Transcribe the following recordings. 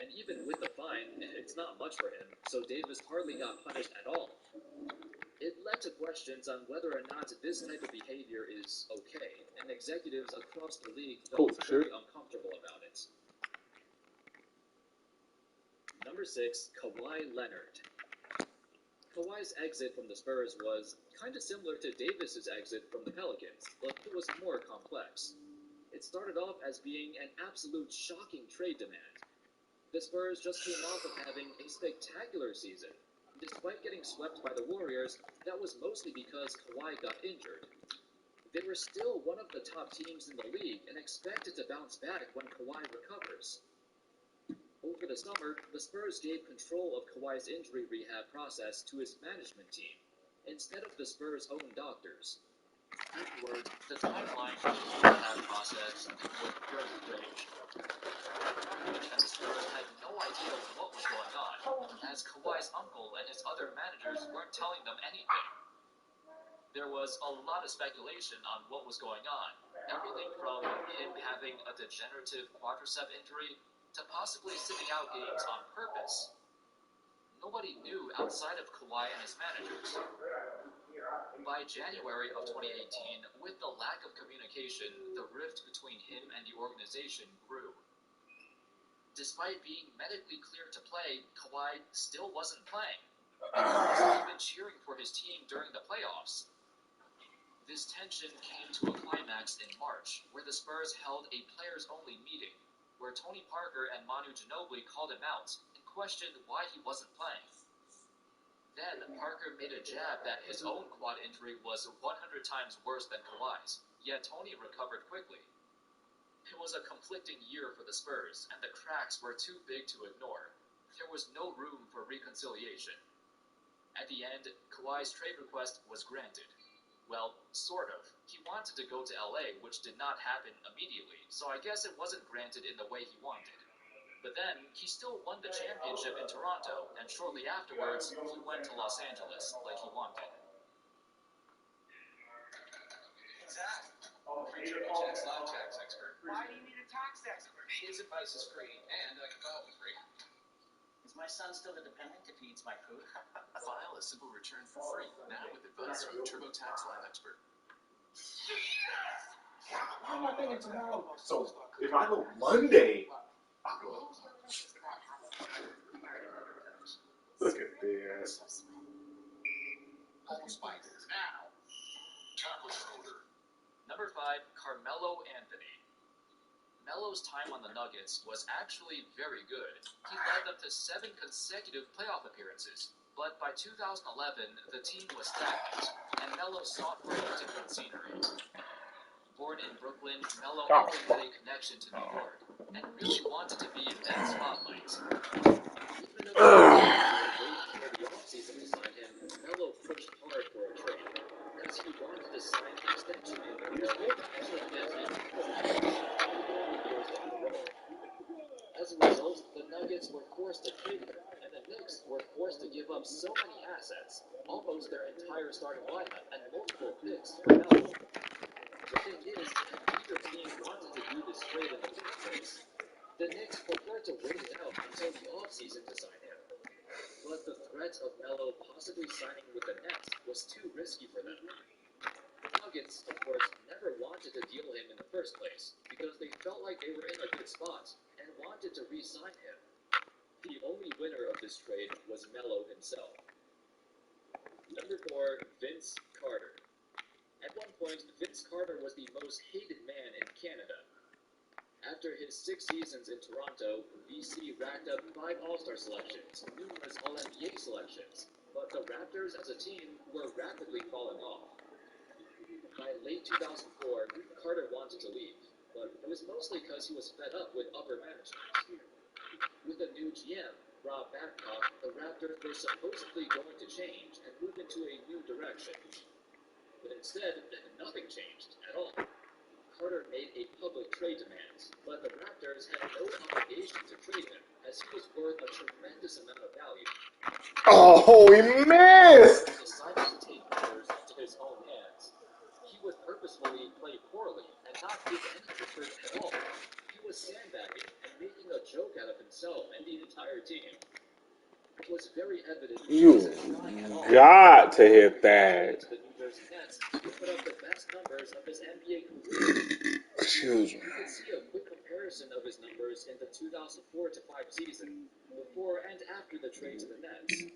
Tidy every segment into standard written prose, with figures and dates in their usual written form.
and even with the fine, it's not much for him, so Davis hardly got punished at all. It led to questions on whether or not this type of behavior is okay, and executives across the league felt very uncomfortable about it. Number 6, Kawhi Leonard. Kawhi's exit from the Spurs was kind of similar to Davis's exit from the Pelicans, but it was more complex. It started off as being an absolute shocking trade demand. The Spurs just came off of having a spectacular season. Despite getting swept by the Warriors, that was mostly because Kawhi got injured. They were still one of the top teams in the league and expected to bounce back when Kawhi recovers. Over the summer, the Spurs gave control of Kawhi's injury rehab process to his management team, instead of the Spurs' own doctors. Afterwards, the timeline for the rehab process was very strange. And the Spurs had no idea what was going on, as Kawhi's uncle and his other managers weren't telling them anything. There was a lot of speculation on what was going on, everything from him having a degenerative quadricep injury to possibly sitting out games on purpose. Nobody knew outside of Kawhi and his managers. By January of 2018, with the lack of communication, the rift between him and the organization grew. Despite being medically cleared to play, Kawhi still wasn't playing. And he wasn't even cheering for his team during the playoffs. This tension came to a climax in March, where the Spurs held a players-only meeting, where Tony Parker and Manu Ginobili called him out and questioned why he wasn't playing. Then, Parker made a jab that his own quad injury was 100 times worse than Kawhi's, yet Tony recovered quickly. It was a conflicting year for the Spurs, and the cracks were too big to ignore. There was no room for reconciliation. At the end, Kawhi's trade request was granted. Well, sort of. He wanted to go to LA, which did not happen immediately, so I guess it wasn't granted in the way he wanted. But then, he still won the championship in Toronto, and shortly afterwards, he went to Los Angeles like he wanted. Zach, free TurboTax live tax expert. Why do you need a tax expert? His advice is free, and I can file for free. Is my son still a dependent if he eats my food? File a simple return for free, now with advice from TurboTax live expert. Why am I thinking tomorrow? So, if I go Monday, I'll go. Look at this. Home spikes now. Chocolate folder. Number 5, Carmelo Anthony. Melo's time on the Nuggets was actually very good. He led them to 7 consecutive playoff appearances, but by 2011, the team was stagnant, and Melo sought for a different scenery. Born in Brooklyn, Melo always had a connection to New York, and really wanted to be in that spotlight. Even though the offseason to sign him, Melo pushed hard for a trade, because he wanted to sign an extension in New York so that he could years down the road. As a result, the Nuggets were forced to trade him, and the Knicks were forced to give up so many assets, almost their entire starting lineup and multiple picks for Melo. The thing is, neither team wanted to do this trade in the first place. The Knicks preferred to wait it out until the offseason to sign him. But the threat of Melo possibly signing with the Nets was too risky for them. The Nuggets, of course, never wanted to deal him in the first place, because they felt like they were in a good spot, and wanted to re-sign him. The only winner of this trade was Melo himself. Number 4, Vince Carter. At one point, Vince Carter was the most hated man in Canada. After his 6 seasons in Toronto, VC racked up 5 All-Star selections, numerous All-NBA selections, but the Raptors as a team were rapidly falling off. By late 2004, Carter wanted to leave, but it was mostly because he was fed up with upper management. With a new GM, Rob Babcock, the Raptors were supposedly going to change and move into a new direction. But instead, nothing changed at all. Carter made a public trade demand, but the Raptors had no obligation to trade him, as he was worth a tremendous amount of value. Oh, he missed! He decided to take matters into his own hands. He would purposefully play poorly and not give any effort at all. He was sandbagging and making a joke out of himself and the entire team. It was very evident You he was not at all got to hit that. the New Jersey Nets put up the best numbers of his NBA career. Excuse me. You could see a quick comparison of his numbers in the 2004-05 season, before and after the trade to the Nets.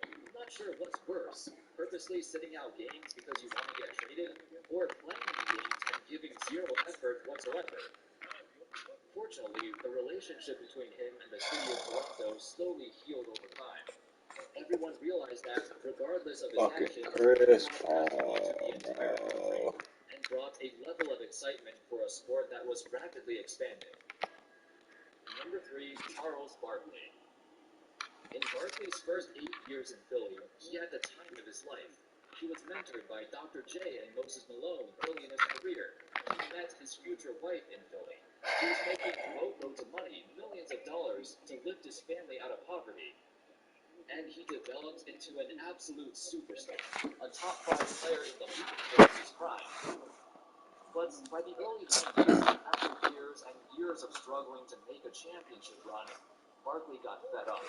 I'm not sure what's worse, purposely sitting out games because you want to get traded, or playing in games and giving zero effort whatsoever. Fortunately, the relationship between him and the city of Toronto slowly healed over time. Everyone realized that, regardless of his Fucking actions, Chris he brought Paul, energy to the entire country bro. and brought a level of excitement for a sport that was rapidly expanding. Number 3, Charles Barkley. In Barkley's first 8 years in Philly, he had the time of his life. He was mentored by Dr. J and Moses Malone early in his career. He met his future wife in Philly. He was making boatloads of money, millions of dollars, to lift his family out of poverty. And he developed into an absolute superstar, a top 5 player in the league during his prime. But by the early 90s, after years and years of struggling to make a championship run, Barkley got fed up.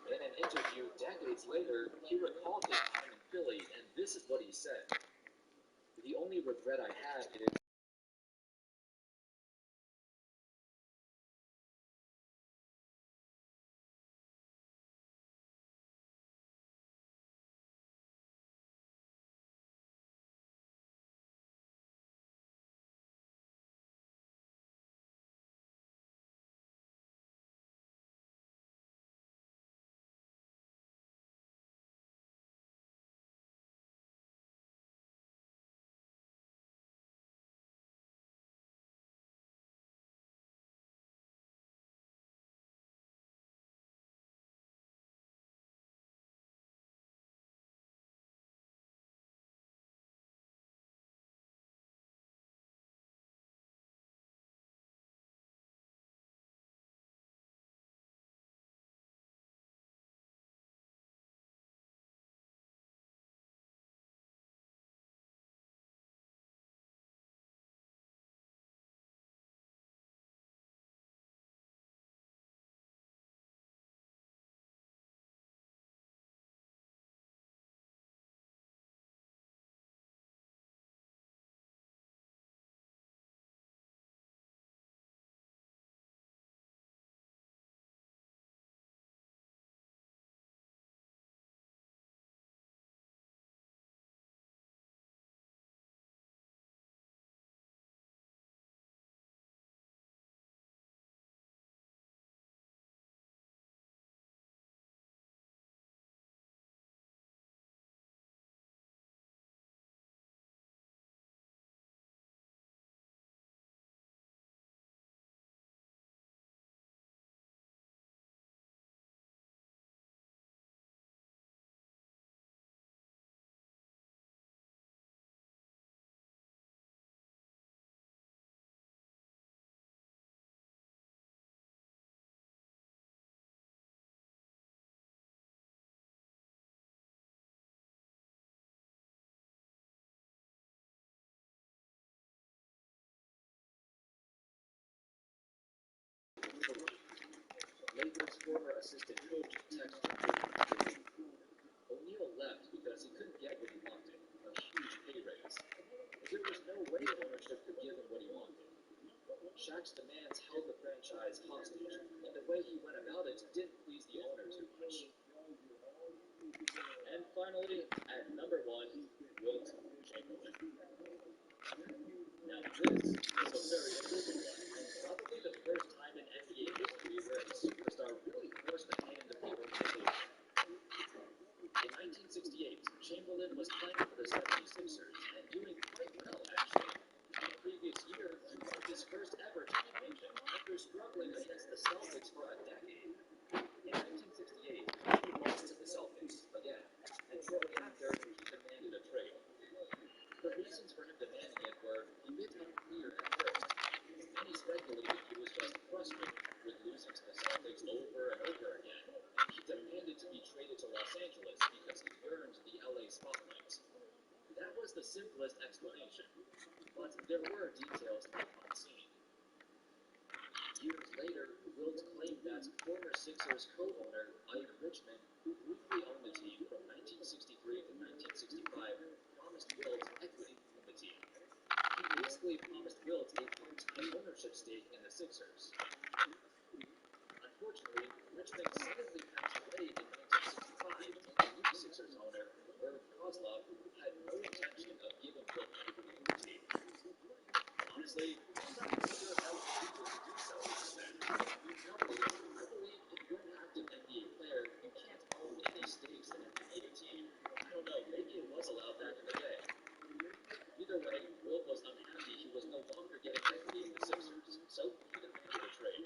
In an interview decades later, he recalled his time in Philly, and this is what he said. The only regret I have is Lakers' former assistant coach Tex O'Neal left because he couldn't get what he wanted, a huge pay raise. But there was no way ownership could give him what he wanted. Shaq's demands held the franchise hostage, and the way he went about it didn't please the owner too much. And finally, at number 1, Wilt Chamberlain. Now this is a very important one, and probably the first time in NBA history where a superstar really forced the hand of the organization. In 1968, Chamberlain was playing for the 76ers and doing quite well, actually. The previous year, he won his first ever championship after struggling against the Celtics for a decade. In 1968, he lost to the Celtics again, and shortly after, he demanded a trade. The reasons for him demanding it were a bit unclear at first. Many speculated he was just frustrated with losing to the Celtics over and over again, and he demanded to be traded to Los Angeles because he yearned the LA spotlight. That was the simplest explanation, but there were details left unseen. Years later, Wilt claimed that former Sixers co-owner Ike Richman, who briefly owned the team from 1963 to 1965, promised Wilt equity in the team. He basically promised Wilt a part-time ownership stake in the Sixers. Unfortunately, Richmond suddenly passed away in 1965, and the new Sixers owner, Irv Kozlov, had no intention of giving Wilt equity in the team. Honestly, I'm not even sure how he was able to do so back then. Normally, I believe if you're an active NBA player, you can't own any stakes in an NBA team. I don't know, maybe it was allowed back in the day. Either way, Wilt was unhappy he was no longer getting equity in the Sixers, so he demanded a trade.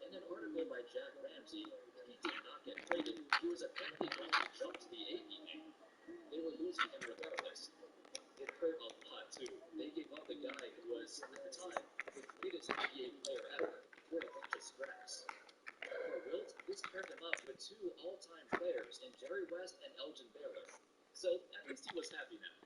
In an article by Jack Ramsey, if he did not get traded, he was effectively going to jump to the ABA. They were losing him regardless. It hurt a lot, too. They gave up the guy who was, at the time, the greatest NBA player ever, for a bunch of scraps. For Wilt, this paired him up with two all-time players in Jerry West and Elgin Baylor. So, at least he was happy now.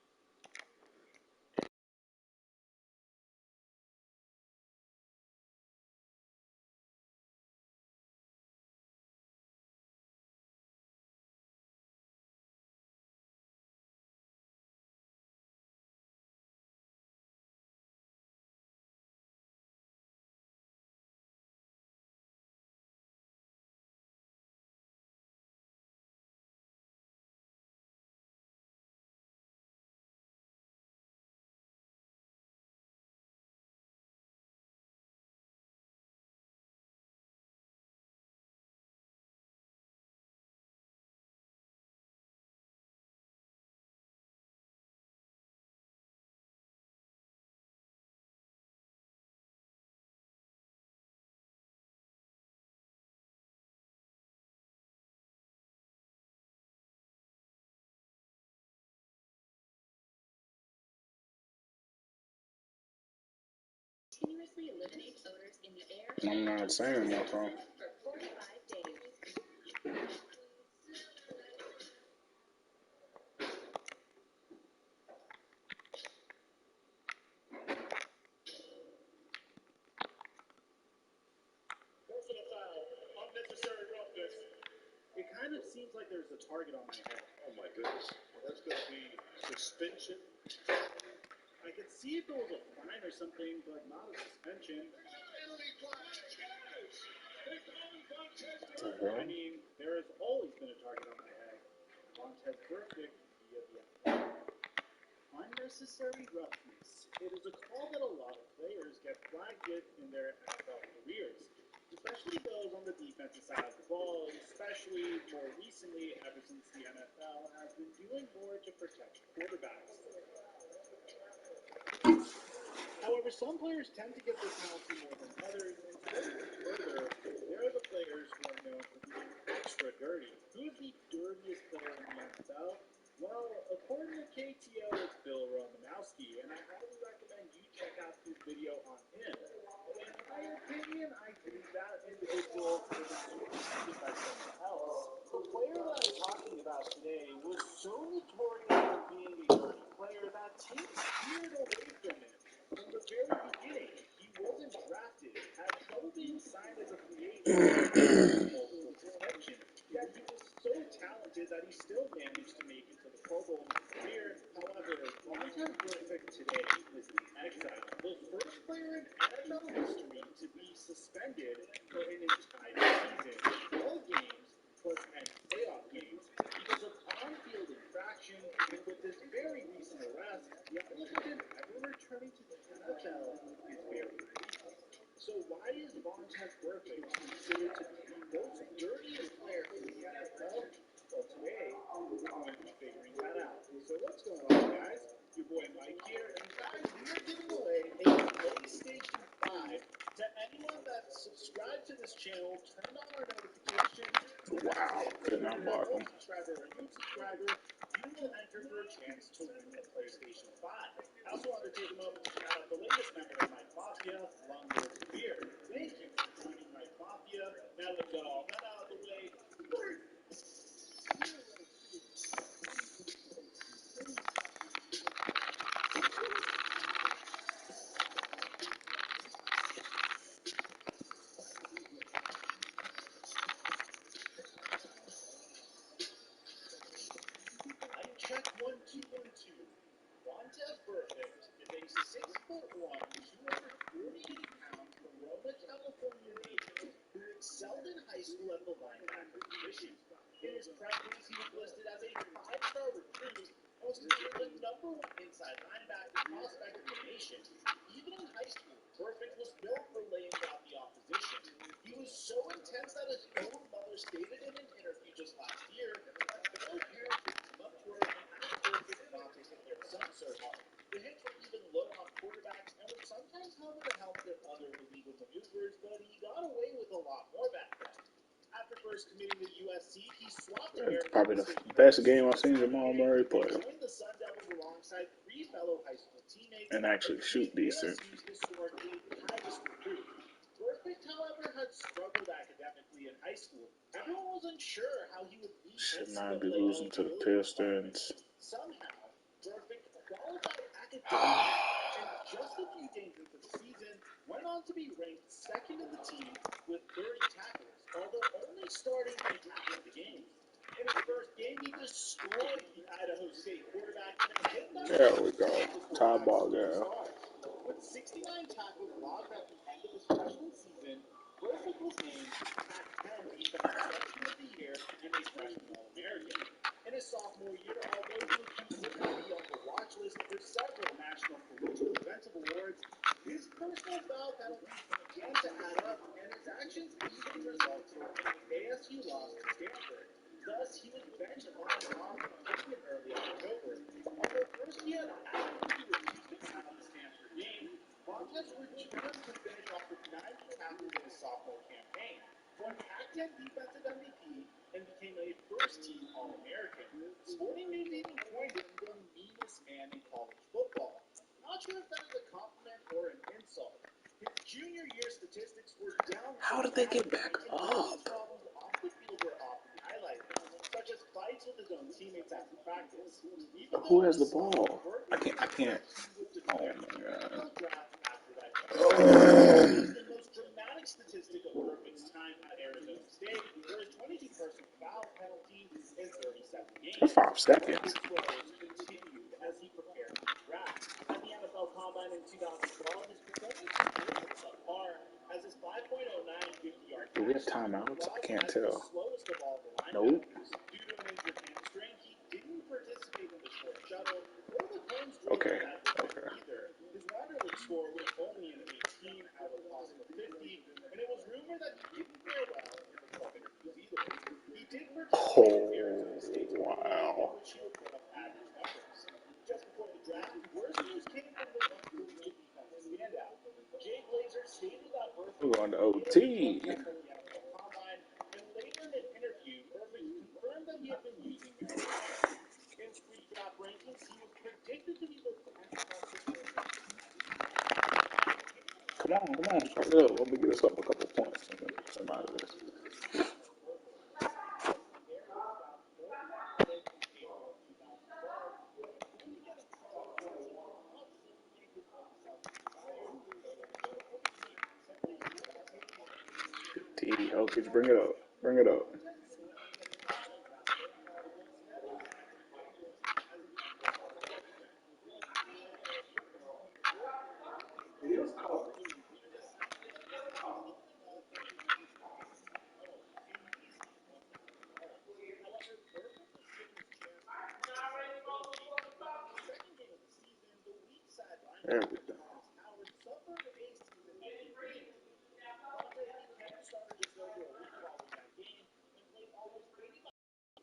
Continuously eliminate odors in the air I'm not saying nothing. for 45 days. Personal foul. Unnecessary roughness. It kind of seems like there's a target on my head. Oh my goodness. That's going to be suspension. I could see if it was a fine or something, but not a suspension. I mean, there has always been a target on my head. Montez Burfict via the NFL. Unnecessary roughness. It is a call that a lot of players get flagged with in their NFL careers, especially those on the defensive side of the ball, especially more recently ever since the NFL has been doing more to protect quarterbacks. However, some players tend to get this penalty more than others, and to go even further, there are the players who are known for being extra dirty. Who is the dirtiest player in the NFL? Well, according to KTO, it's Bill Romanowski, and I highly recommend you check out his video on him. But in my opinion, I think that individual could have been superseded by someone else. The player that I'm talking about today was so notorious for being a dirty player that teams steered away from him. From the very beginning, he wasn't drafted, had trouble being signed as a free agent, multiple suspension. Yet he was so talented that he still managed to make it to the Pro Bowl in his career. However, Montez Burfict today is in exile. The first player in NFL history to be suspended for an entire season, 12 games plus 10 playoff games, because of on-field infraction, and with this very recent arrest, the idea of him ever returning to the NFL is very creepy. So why is Montez Burfict considered to be the most dirtiest player in the NFL? Well, today, we're going to be figuring that out. So what's going on, guys? Your boy Mike here, and guys, we are giving away a PlayStation 5 to anyone that subscribed to this channel, turned on our notifications. Wow, could not block him. Subscriber or new subscriber, you will enter for a chance to win a PlayStation 5. I also want to take a moment to shout out the latest member of Mike Mafia, Longboard Beer. Thank you for joining Mike Mafia. Now that we've got all that out of the way, James, 6'1", 248 pounds from Roma, California native, who excelled in high school at the linebacker position. In his prep days, he was listed as a 5-star recruit and was considered the #1 inside linebacker prospect in the nation. Even in high school, Burfict was built for laying out the opposition. He was so intense that his own mother stated in an interview just last year that fellow parents would come up to her and ask Burfict not to hit their son so hard. The hits were even low on quarterbacks and would sometimes help with the help of other illegal maneuvers, but he got away with a lot more back then. After first committing to USC, he swapped That's American probably the State best game I've seen Jamal Murray and play joined the Sun Devils alongside 3 fellow high school teammates and actually shoot decent. ASU's historically highest recruit. Burfict, however, had struggled academically in high school. Everyone wasn't sure how he would meet Should not be NCAA losing to the eligibility Pistons. requirements. Somehow, Burfict qualified academically, and just a few games into the season, went on to be ranked second in the team with 30 tackles, although only starting in half of the games. In his first game, he destroyed the Idaho State quarterback in a hit that There we go. the Tie quarterback's ball 3 game. stars. With 69 tackles logged at the end of his freshman season, Burfict was named Pac-10 Defensive Freshman of the Year and a freshman All-American. In his sophomore year, although he was considered to be on the watch list for several National Collegiate Defensive Awards, his personal foul penalties began to add up, and his actions even resulted in an ASU loss to Stanford. Thus, he was benched on and off in early October. Although first he had actively refused to count the Stanford game, Montez returned to finish off with 90 tackles in his sophomore campaign, won Pac-10 Defensive MVP, and became a first-team All-American. Sporting News even coined him the meanest man in college football. Not sure if that is a compliment or an insult. His junior year statistics were down. How did they get back and most of his up? problems off the field were often highlighted, such as fights with his own teammates after practice. Even Who though has he the ball? I can't. with the Oh NFL draft after that my the most dramatic statistic of Burfict's time at Arizona State were his 22 personal foul penalties in 37 games. God. 5 seconds. His woes continued as he prepared for the draft. At the NFL Combine in 2012, his performance was subpar as his 5.09 50-yard Do we have dash time timeouts? I logged can't as the tell. slowest of all the Nope. linebackers. Due to an injured hamstring, he didn't participate in the short shuttle or the cones drill Okay. that weekend Okay. either. His Wanderlich score was only an 18 out of possible 50, and it was rumored that he didn't fare well in the club interviews either. He did participate in Arizona State's Oh, media day, in wow. which he would put up average numbers. Just before the draft, worse news came from the one collegiate defensive standout. Jay Glazer stated that We're Burfict going to made a OT. protest at the NFL Combine, and later in an interview, Burfict confirmed that he had been using marijuana. In pre-draft rankings, he was predicted to be the 10th most important. Come on. Hurry up. Let me get us up a couple points. Some out of this. T. Jokic, bring it up. Bring it up. There we go. Howard suffered a season-ending knee injury. Monte became a starter just over a week following that game and played almost 85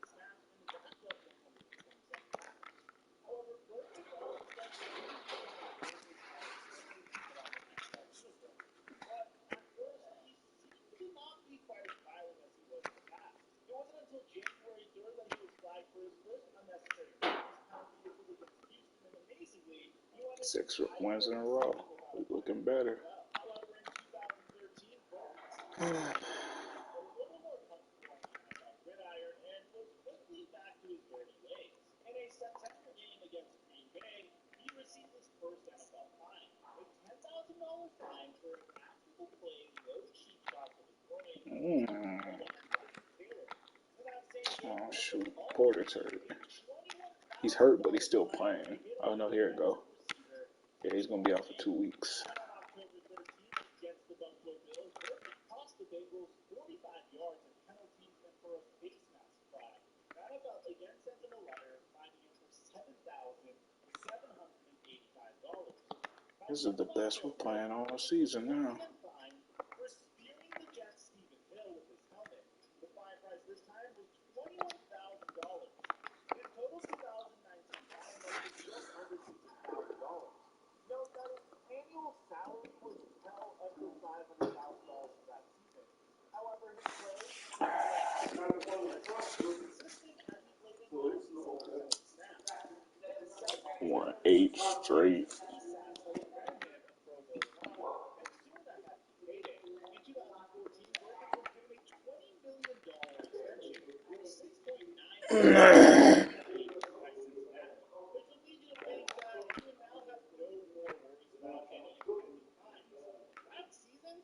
snaps and racked up 127 tackles. However, Burfict always felt that he was going to earn his opportunity to put on an NFL uniform. But at first, he seemed to not be quite as violent as he was in the past. It wasn't until January 3rd that he was flagged for his first unnecessary fitness penalty, which was against Houston, and amazingly, he went into 6 wins in a row. We looking better. However, in 2013, Burfict a little more comfortable on the NFL gridiron and was quickly back to his dirty ways. In a September game against Green Bay, he received his first NFL fine, a $10,000 fine for an accidental play low cheap shot to the groin. Oh, shoot. Porter's hurt. He's hurt, but he's still playing. Oh, no, here it go. Yeah, he's gonna be out for 2 weeks. On October 13th against the Buffalo Bills, Burfict cost the Bengals 45 yards and penalties and for a face mask flag. The NFL again sent him a letter finding him for $7,785. This is the best we're playing all season now. Fine for spearing the Jets Stephen Hill with his helmet. The fine price this time was $21,000. His total 2019 fine was just under $60,000. Note that his annual salary was well under $500,000 for that season. However, his play consistent as he played in most seasons snaps. Won 8 straight.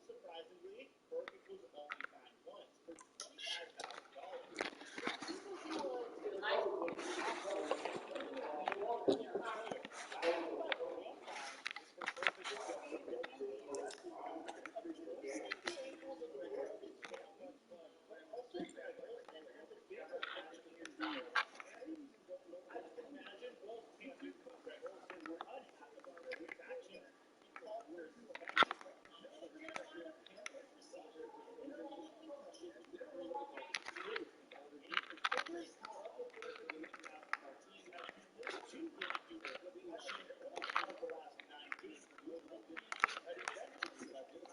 Surprisingly, Burfict was only fined once for $25,000. The people he was imagine both teams were unhappy about his actions and called for his suspension. The Carolina Panthers receiver interrupted concussion with the Panthers caught up with Martin as he missed 2 games due to concussion out of the last 9 games. At his injury level with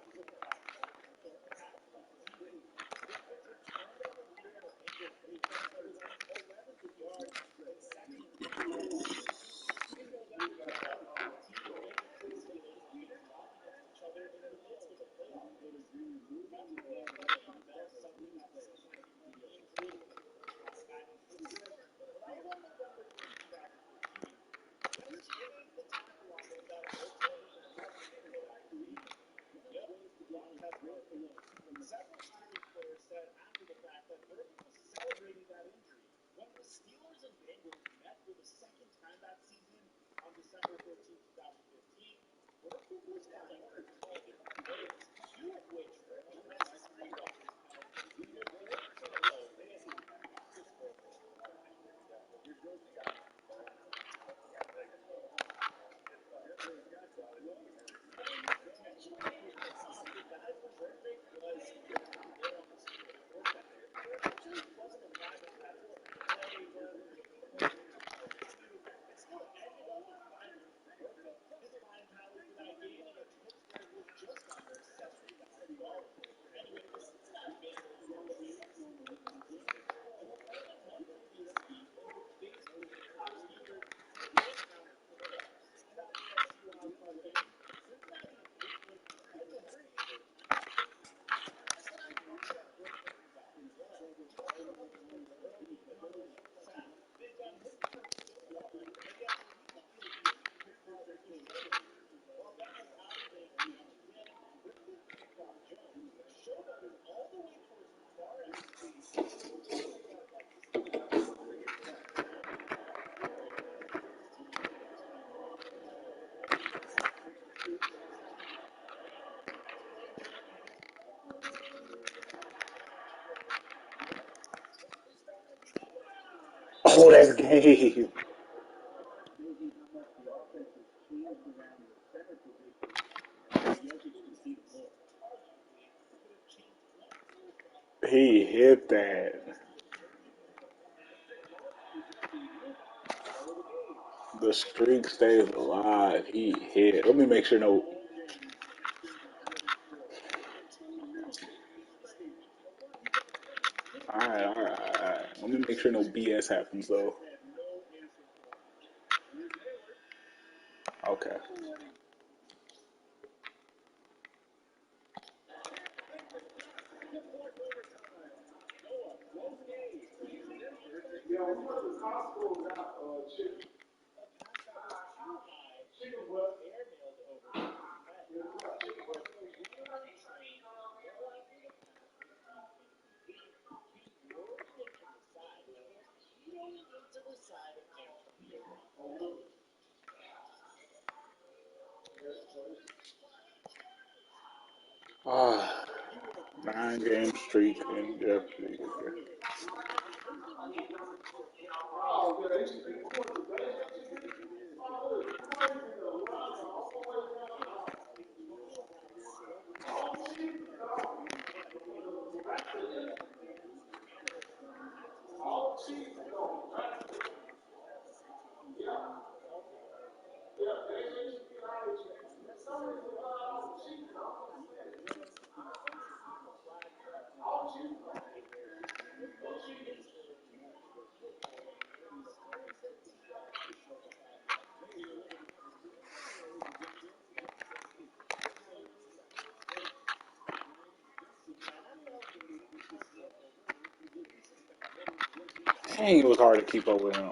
the Several Steelers players said after the fact that Burfict was celebrating that injury. When the Steelers and Bengals met for the second time that season on December 13, 2015, Burfict was fined for 12 different plays, 2 of which were unnecessary roughness penalties, and 4 to low fantasy practice scorers. Oh, that's game. He hit that. The streak stays alive. He hit. Let me make sure no. All right. Let me make sure no BS happens though. Okay. Ah, 9-game streak in jeopardy. Dang, it was hard to keep up with him.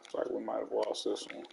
It's like we might have lost this one.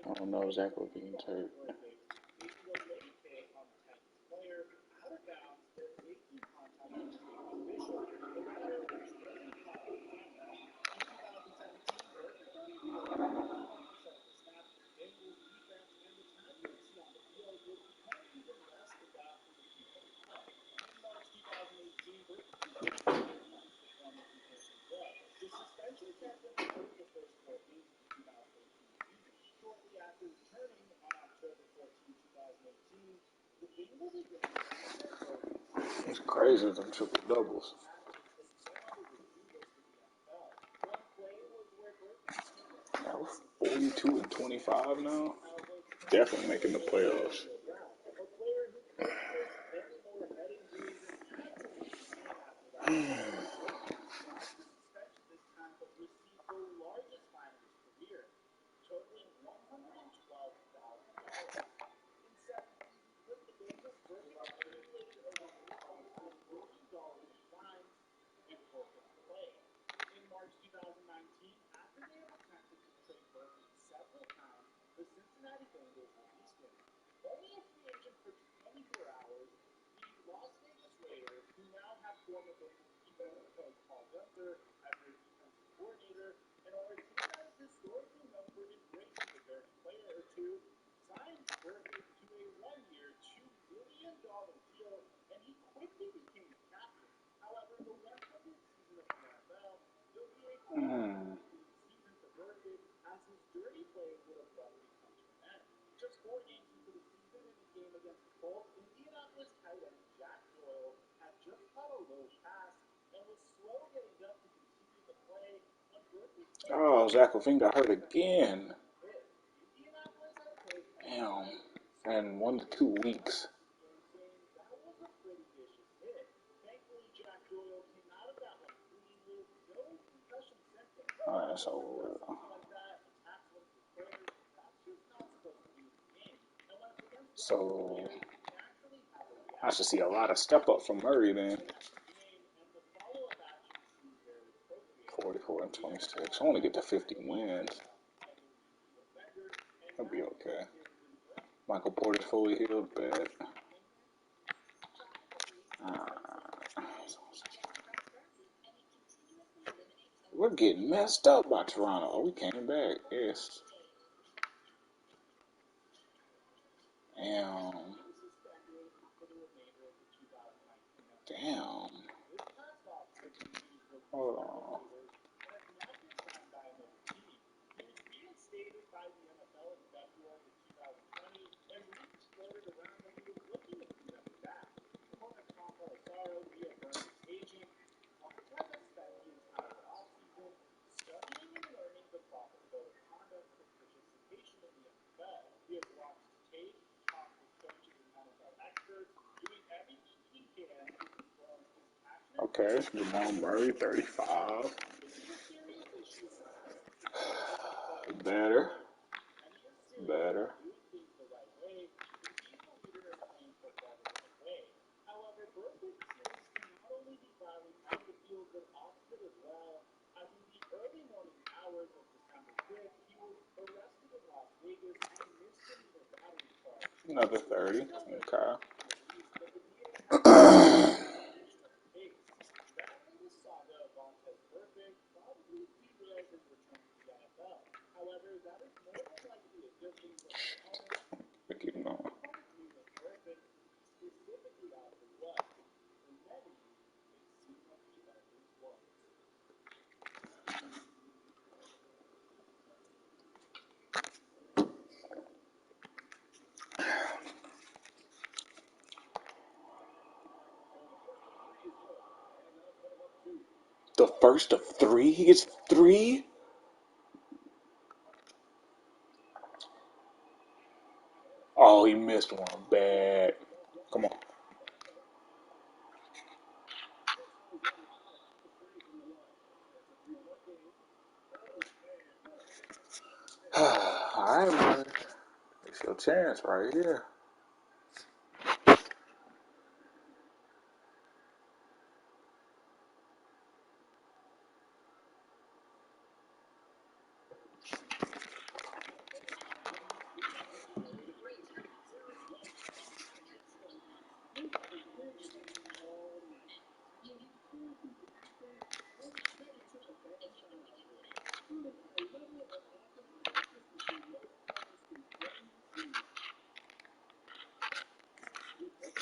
I don't know Zach Levine's hurt. It's crazy with them triple doubles. That was 42 and 25 now. Definitely making the playoffs. Cardinals tight end Jack Doyle had just caught a low pass and was slow getting up to continue the play when Berkeley Oh, Zach Levine got hurt again. hit. Indianapolis head coach Damn. And 1 to 2 weeks. saying that was a pretty vicious hit. Thankfully, Jack Doyle came out of that one clean with no concussion symptoms. Alright, so Something like that, attacks one of the players, that's just not supposed to be in the game. And when it's against so players, you naturally have a I should reaction. see a lot of step up from Murray then. Game and the follow-up action seemed very appropriate. 44 and 26. I want to get to 50 wins. That'll be okay. Michael Porter's fully healed, bad. We're getting messed up by Toronto. Oh, we came back. Yes. Damn. Damn. Hold on. Reinstated by the NFL in February of 2020, and reported around that he was looking to bring them back. According to Tom Pelissaro, via Burns' agent, Montez has spent the entire offseason studying and learning the proper code of conduct for participation in the NFL. He has watched tape, talked with coaches and NFL experts, doing everything he can to confirm his passion. Okay, Jamal Murray, 35. Better. Better. However, Berkeley's series can not only be violent on the field but off it as well. As in the early morning hours of December 5th, he was arrested in Las Vegas on a misdemeanor battery charge. Another 30. Okay. But the meeting had of the case. That latest saga of Montez Burfict probably derailed his return to the NFL. However, that is more than likely a good thing for his opponent. We keep going. Opponent knew that Burfict specifically out of his way. For many, it seemed like the end was close. The first of 3? He gets 3? Oh, he missed one. Bad. Come on. Alright, man. It's your chance right here.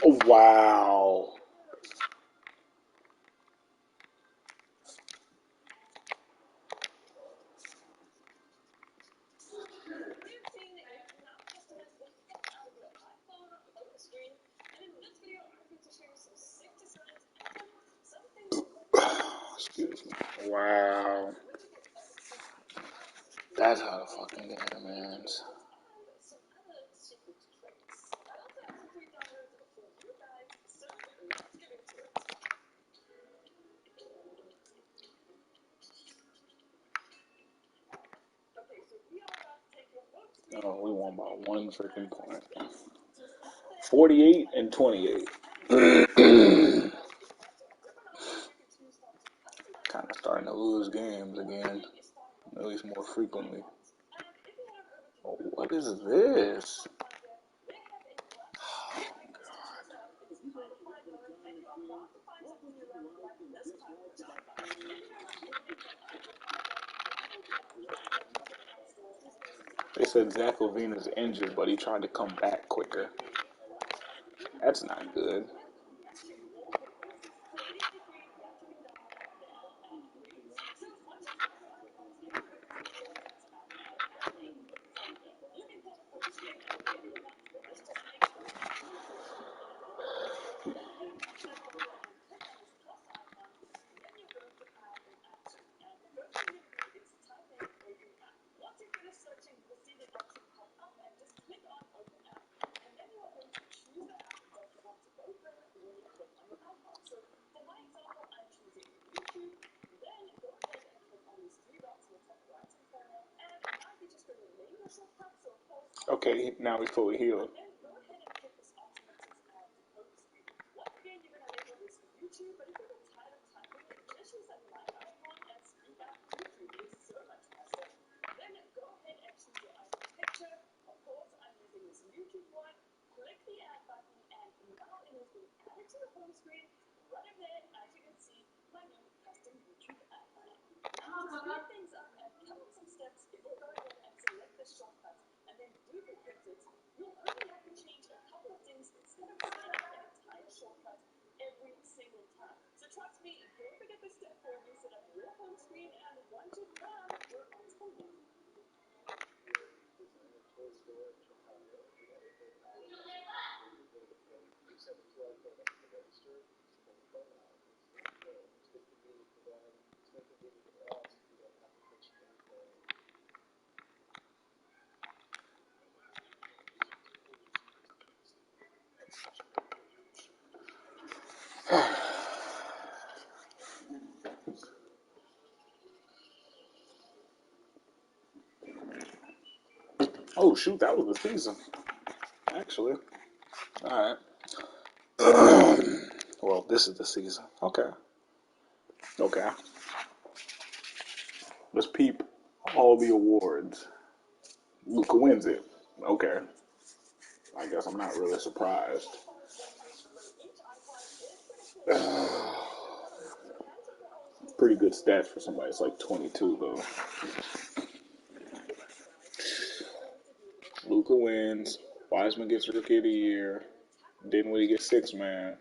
Oh, wow. Excuse me. Wow. That's how the fucking game ends. Oh, we won by 1 freaking point. 48 and 28. Kind of starting to lose games again, at least more frequently. Oh, what is this? Oh, they said Zach Levine is injured, but he tried to come back quicker. That's not good. Okay, now he's fully healed. Oh shoot, that was the season. Actually, all right. Well, this is the season. Okay. Okay. Let's peep all the awards. Luka wins it. Okay. I guess I'm not really surprised. Pretty good stats for somebody that's like 22, though. Luka wins. Wiseman gets Rookie of the Year. Dinwiddie gets Sixth Man.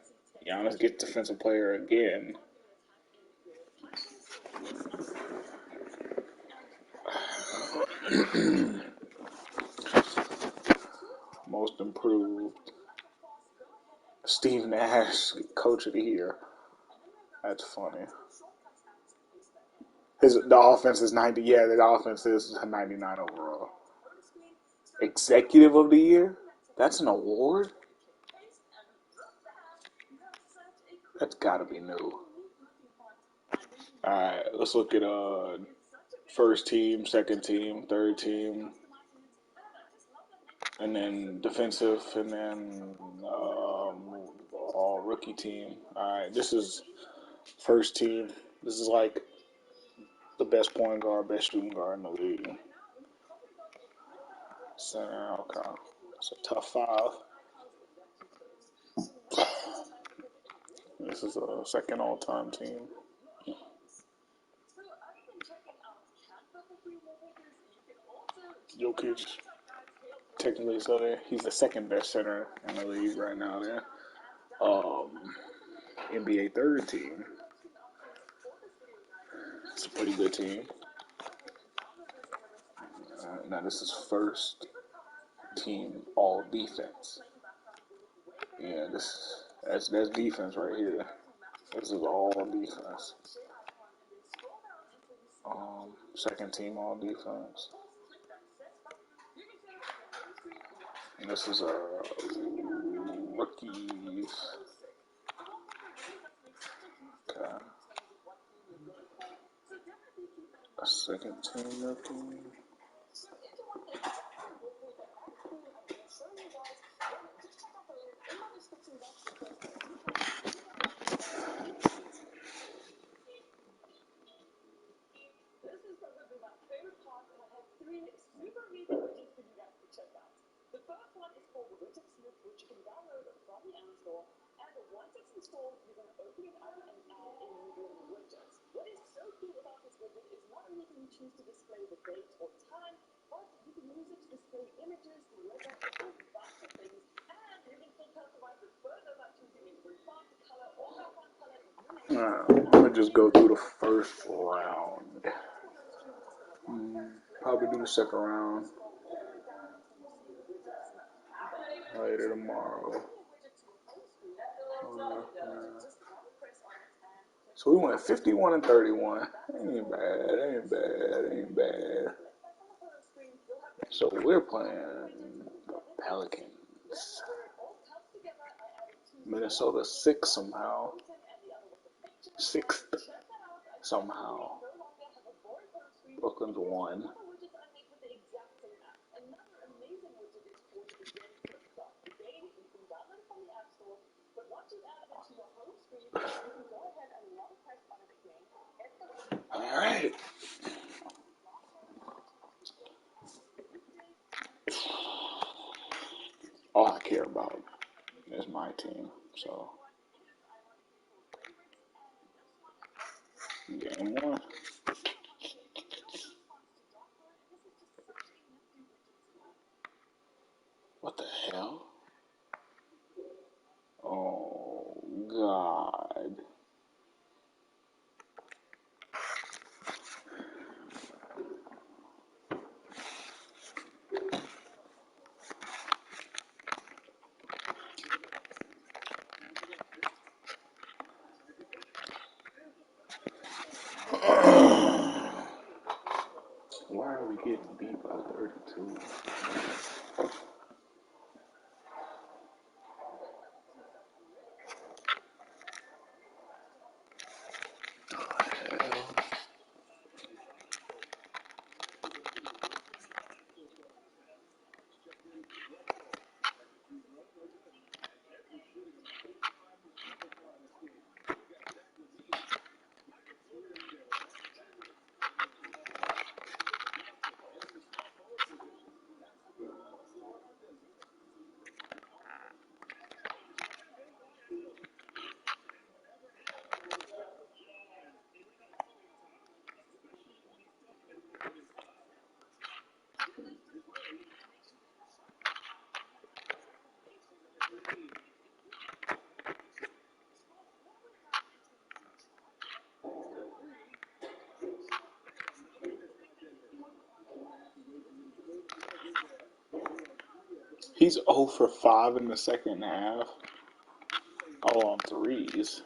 Giannis gets Defensive Player again. Most Improved. Steve Nash, Coach of the Year. That's funny. The offense is 90. Yeah, the offense is 99 overall. Executive of the Year? That's an award? That's gotta be new. Alright, let's look at first team, second team, third team, and then defensive, and then all rookie team. Alright, this is first team. This is like the best point guard, best shooting guard in the league. Center, okay. It's a tough five. This is a second all-time team. Jokic, technically, so there. He's the second best center in the league right now. There. NBA third team. It's a pretty good team. Now this is first team all defense. Yeah, that's defense right here. This is all defense. Second team all defense. And this is rookies. Okay. A second team rookie. I'm gonna just go through the first round. Probably do the second round later tomorrow. So we went 51 and 31. Ain't bad. So we're playing the Pelicans. Minnesota sixth somehow. Brooklyn's 1. It's my team, so game one. What the hell? Oh God. Why are we getting beat by 32? He's 0 for 5 in the second half. All on threes.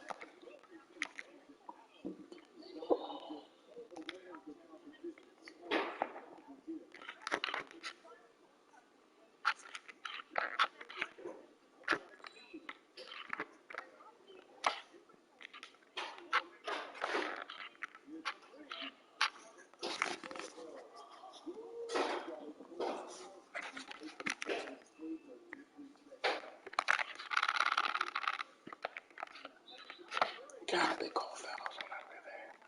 God, they call fouls on everything.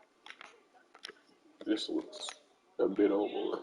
This looks a bit over.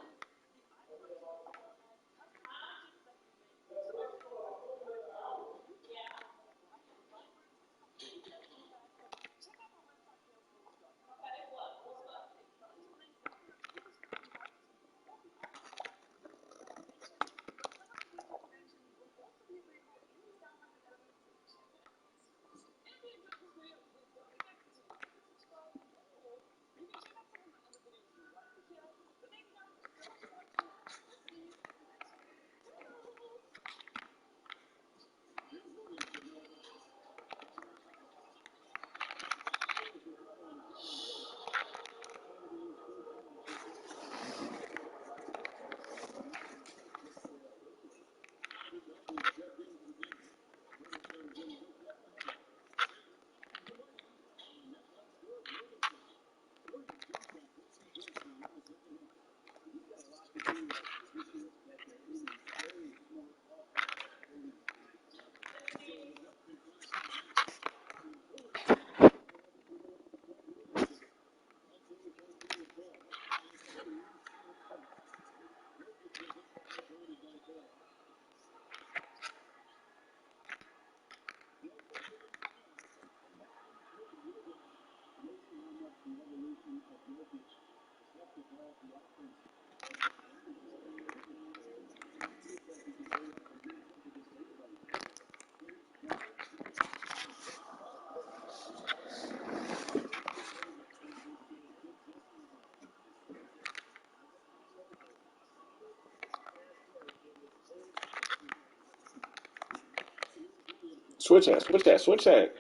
Switch that, switch that, switch that.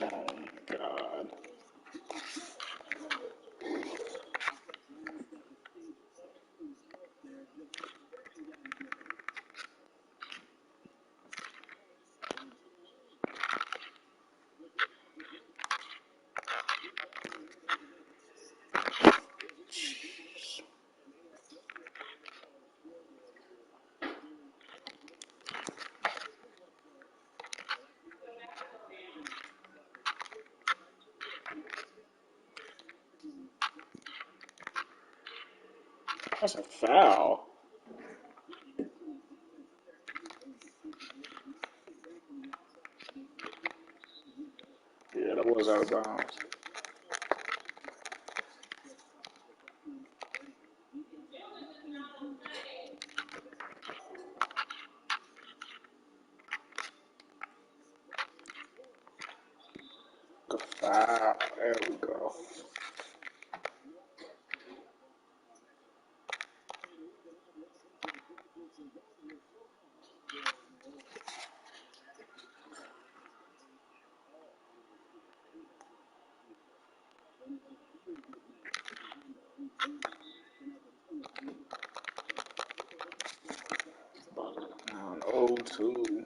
Oh, God. That's a foul. was out of bounds. Good foul. There we go. Down 0-2.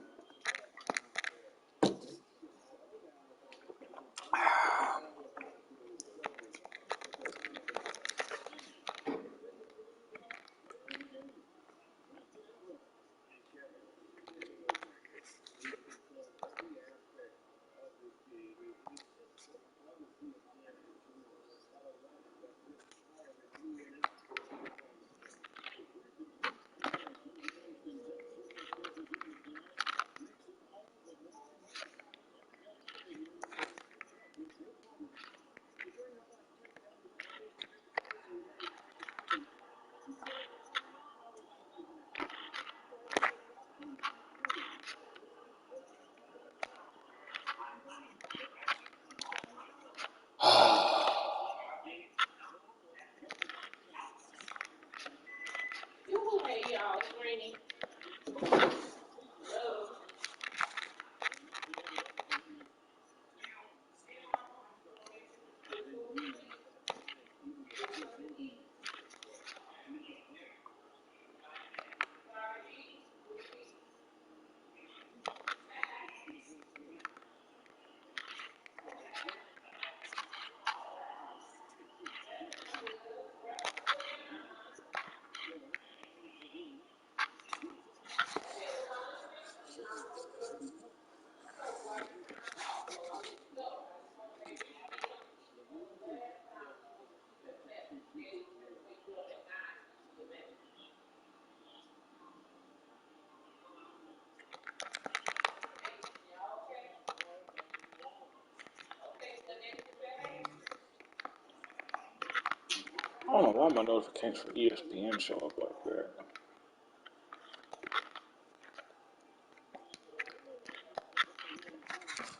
I don't know why my notifications for ESPN show up like that.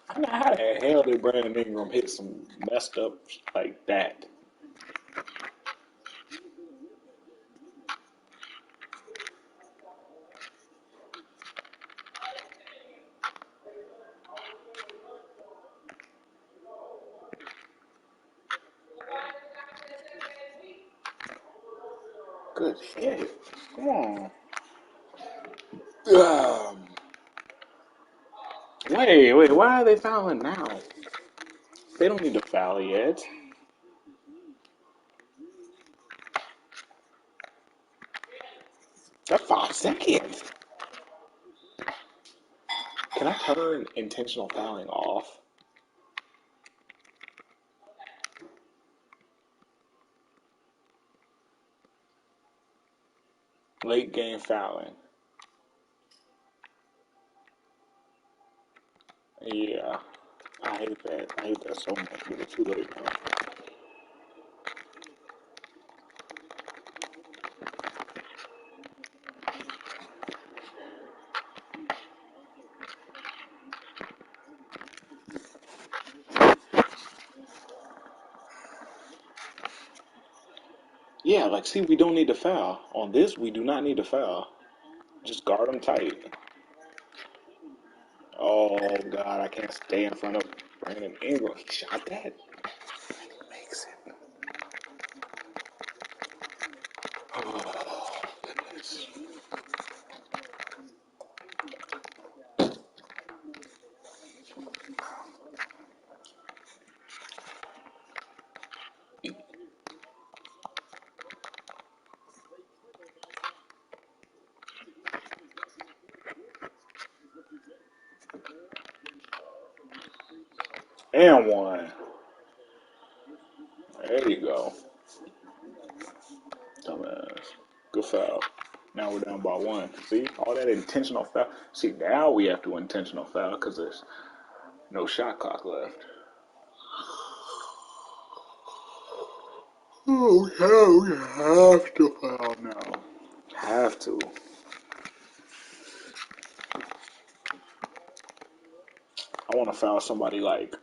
I don't know how the hell did Brandon Ingram hit some messed up like that? Good hit. Come on. Wait, why are they fouling now? They don't need to foul yet. That's 5 seconds. Can I turn intentional fouling off? Late game fouling. Yeah. I hate that. I hate that so much, but it's too late now. Yeah, like, see, we don't need to foul. On this, we do not need to foul. Just guard them tight. Oh, God, I can't stay in front of Brandon Ingram. He shot that. He makes it. Oh, goodness. And one. There you go. Dumbass. Good foul. Now we're down by 1. See, all that intentional foul. See, now we have to intentional foul because there's no shot clock left. Oh, we have to foul now. Have to. I want to foul somebody like,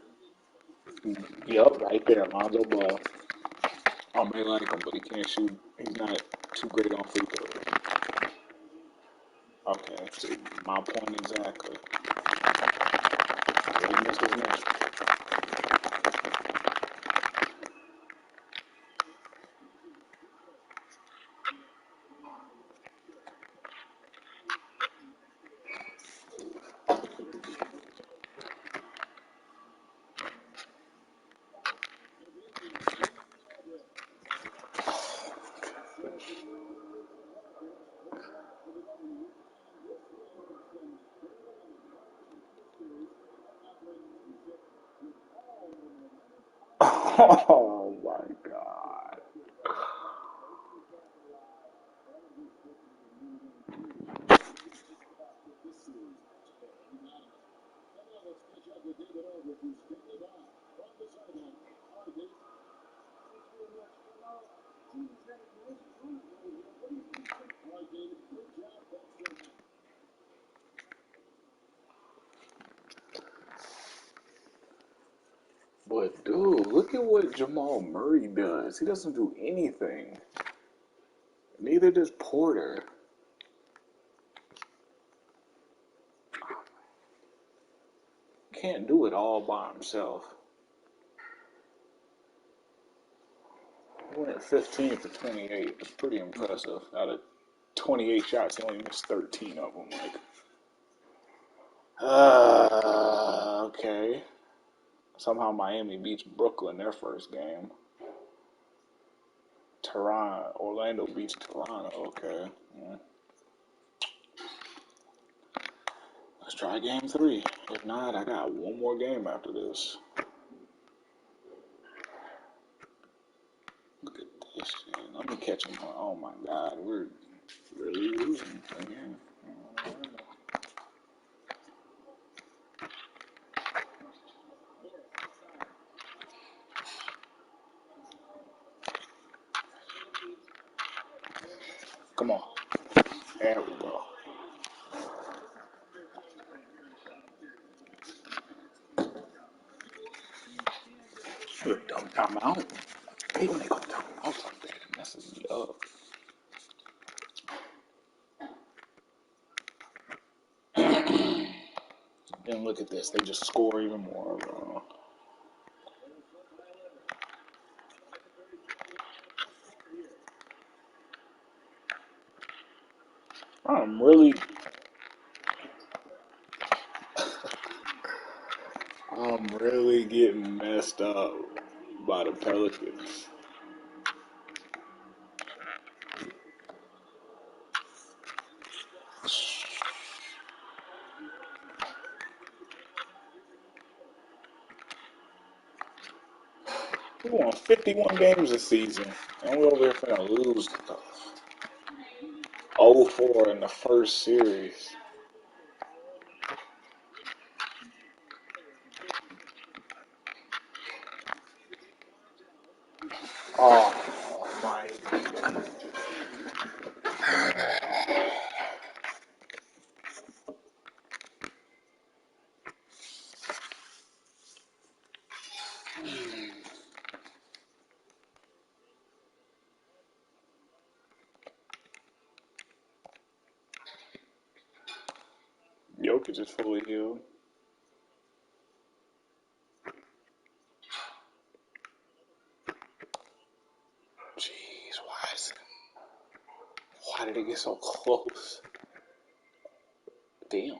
yup, right there, Lonzo Ball. I may like him, but he can't shoot. He's not too great on free throws. Okay, see, my point exactly. Yeah, he missed his next. Oh my God. But dude, look at what Jamal Murray does. He doesn't do anything. Neither does Porter. Can't do it all by himself. He went 15 for 28. It's pretty impressive. Out of 28 shots, he only missed 13 of them. Okay. Somehow Miami beats Brooklyn their first game. Orlando beats Toronto. Okay. Yeah. Let's try game 3. If not, I got one more game after this. Look at this shit. Let me catch him. Oh my God, we're really losing again. Come on. There we go. Dumb timeout. Hey, when they go timeout like that, it messes me up. Then look at this. They just score even more. I'm really getting messed up by the Pelicans. We won 51 games this season, and we're over here finna lose stuff. 0-4 in the first series. Oh my. Jokic is fully healed. Jeez, why did it get so close? Damn.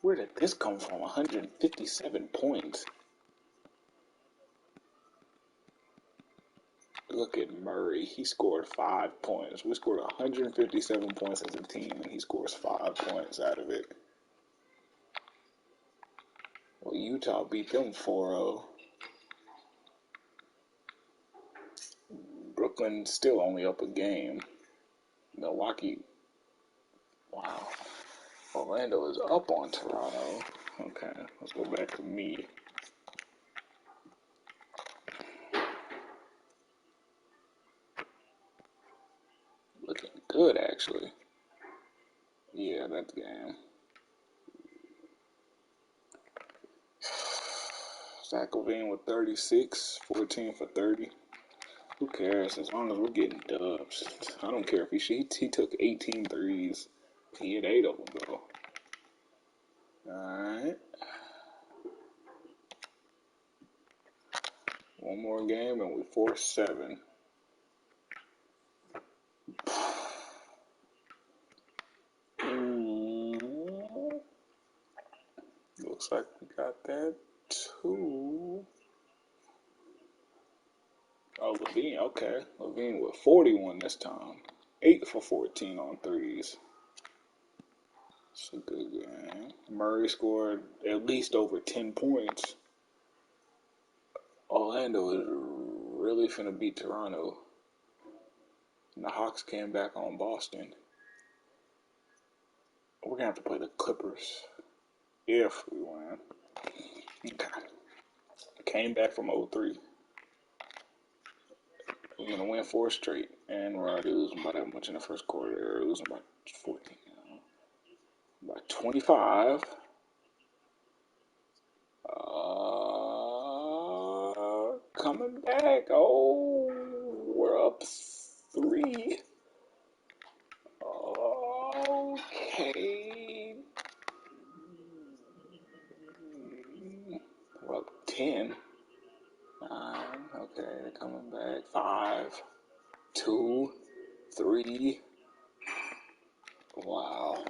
Where did this come from? 157 points. Look at Murray. He scored 5 points. We scored 157 points as a team, and he scores 5 points out of it. Well, Utah beat them 4-0. Brooklyn still only up a game. Milwaukee, wow. Orlando is up on Toronto. Okay, let's go back to me. Yeah, that game. Zach LaVine with 36, 14 for 30. Who cares? As long as we're getting dubs. I don't care if he took 18 threes. He hit 8 of them, though. Alright. One more game and we force 7. Looks like we got that too. Oh, LaVine, okay. LaVine with 41 this time. 8 for 14 on threes. It's a good game. Murray scored at least over 10 points. Orlando is really finna beat Toronto. And the Hawks came back on Boston. We're gonna have to play the Clippers if we win. Okay. Came back from 0-3. We're gonna win 4 straight, and we're already losing by that much in the first quarter. We're losing by 14, by 25. Coming back. Oh, we're up 3. Okay. We're up 10. 9. Okay, coming back. 5, 2, 3. Wow.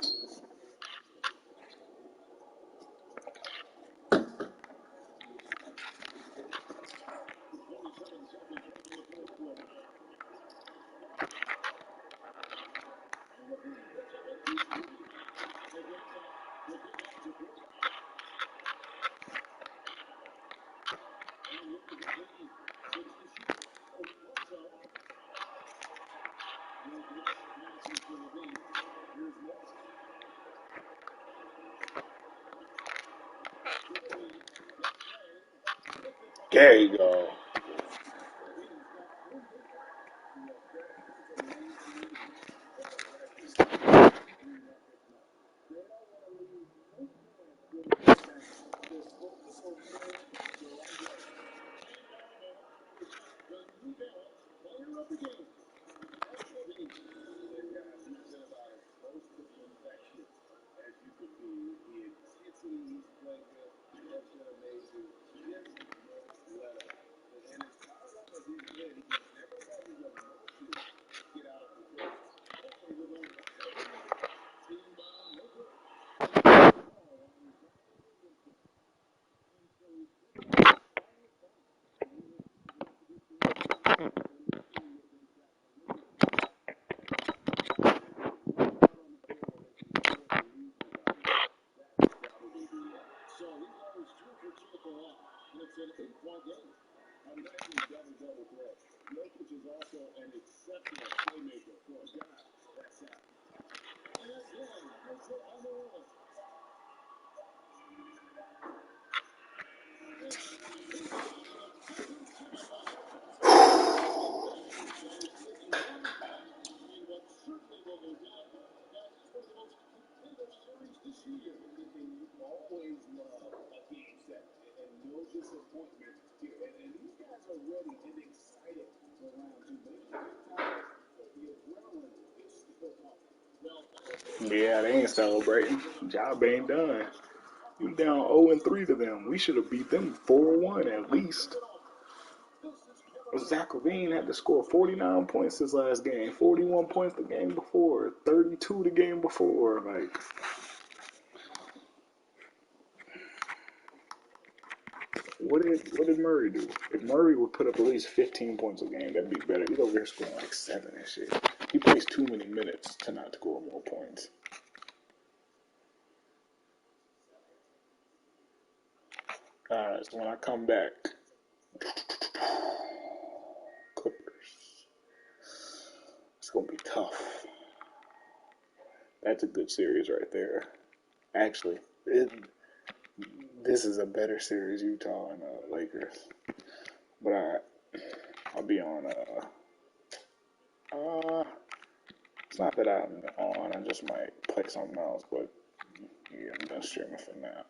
There you go. Yeah, they ain't celebrating. Job ain't done. You down 0-3 to them. We should have beat them 4-1 at least. Zach LaVine had to score 49 points his last game, 41 points the game before, 32 the game before. Like, what did Murray do? If Murray would put up at least 15 points a game, that'd be better. He's over here scoring like 7 and shit. He plays too many minutes to not score more points. Alright, so when I come back, Clippers. It's gonna be tough. That's a good series right there. Actually, this is a better series, Utah and Lakers. But alright, I'll be on. It's not that I'm on. I just might play something else, but yeah, I'm done streaming for now.